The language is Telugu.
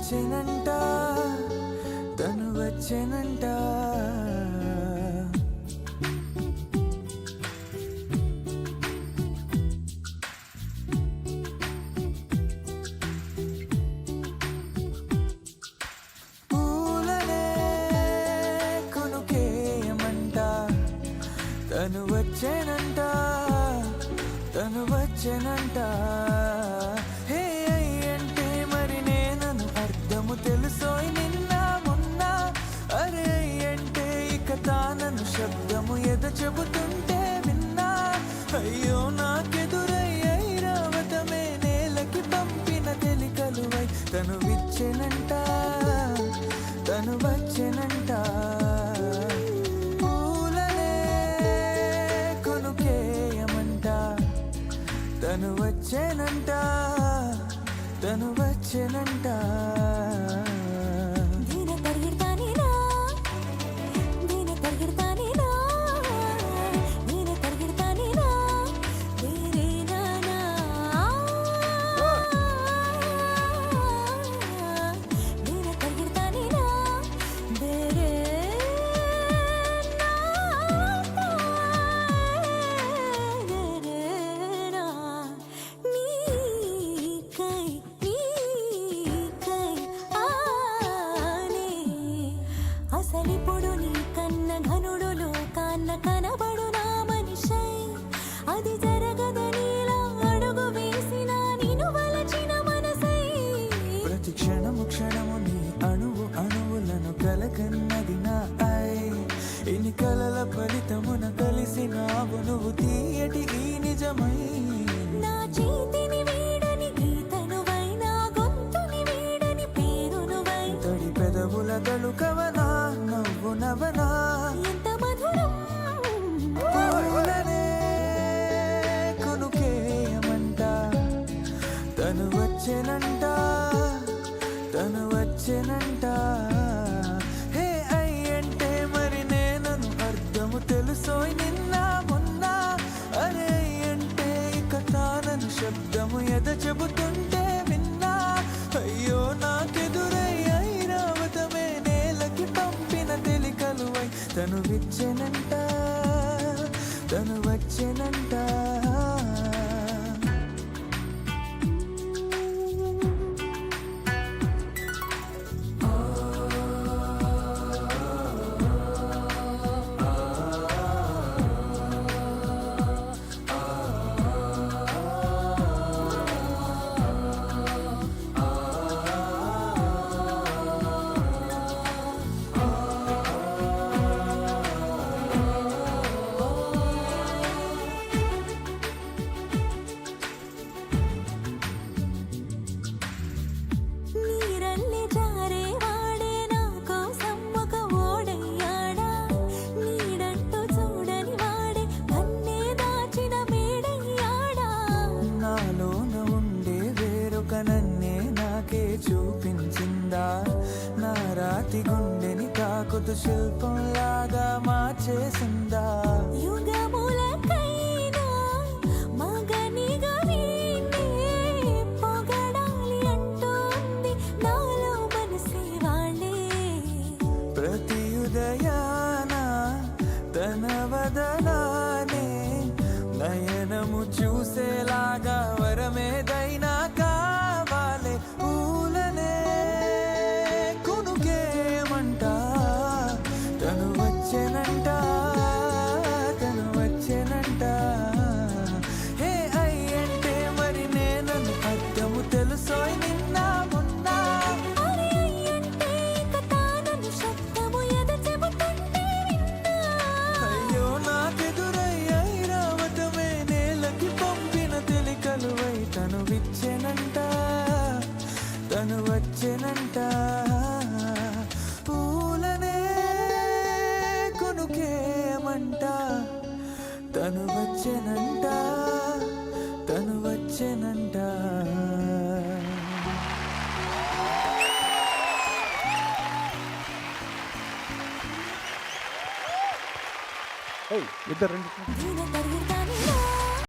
వచ్చెనంట తను వచ్చెనంట పూలనే కొనుకేయమంట తను వచ్చెనంట తను వచ్చెనంట హే అంటే మరి నేనను అర్థము తెలుసోయ్ నిన్న మొన్న అరే అంటే ఇక తానను శబ్దము ఎద చెబుతుంటే విన్నా అయ్యో నాకెదురయ్యై రావతమే నేలకి పంపిన తెలికలువై తను విచ్చెనంట తను వచ్చెనంట తను వచ్చెనంట తను వచ్చెనంట అసలిప్పుడు నీ కన్న ఘనుడు లోకాన్న కనబడు నా మనిషై అది జరగదనిలా అడుగు వేసిన నిన్ను వలచిన మనసై ప్రతి క్షణము క్షణము నీ అణువు అణువులను కలకన్నది నా ఐ ఇన్ని కలల ఫలితమున కలిసినావు నువ్వు తీయటి ఈ నిజమై నా చేతిని వీడని గీతనువై నా గొంతుని వీడని పేరునువై తడి పెదవుల తలుకవనా నవ్వు నవనా ఎంత మధురం పూలనే కొనుకేయమంట తను వచ్చెనంట తను వచ్చెనంట హే అంటే మరి నేనను అర్థము తెలుసోయ్ నిన్న మొన్న అరే అంటే ఇక తానను శబ్దము ఎద చెబుతుంటే విన్నా అయ్యో నాకెదురయ్యై రావతమే నేలకి పంపిన తెలికలువై తను విచ్చెనంట తను వచ్చెనంట నన్నే నాకే చూపించిందా నా రాతి గుండెని తాకుతూ శిల్పంలాగా మార్చేసిందా యుగములకైనా మగనిగా వీణ్ణే పొగడాలి అంటోంది నాలో మనసే వాళ్ళే ప్రతి ఉదయాన తన వదనానే నయనము చూసేలాగా వరమేదైనా కావాలే పూలనే కొనుకేయమంట తను వచ్చెనంట తను వచ్చెనంట హే అంటే మరి నేనను అర్థము తెలుసోయ్ నిన్న మొన్న అయ్యో నాకెదురయ్యై రావతమే నేలకి పంపిన తెలికలువై తను విచ్చెనంట తను వచ్చెనంట పూలనే కొనుకేయమంట తను వచ్చెనంట తను వచ్చెనంట ఇద్దరు రండి.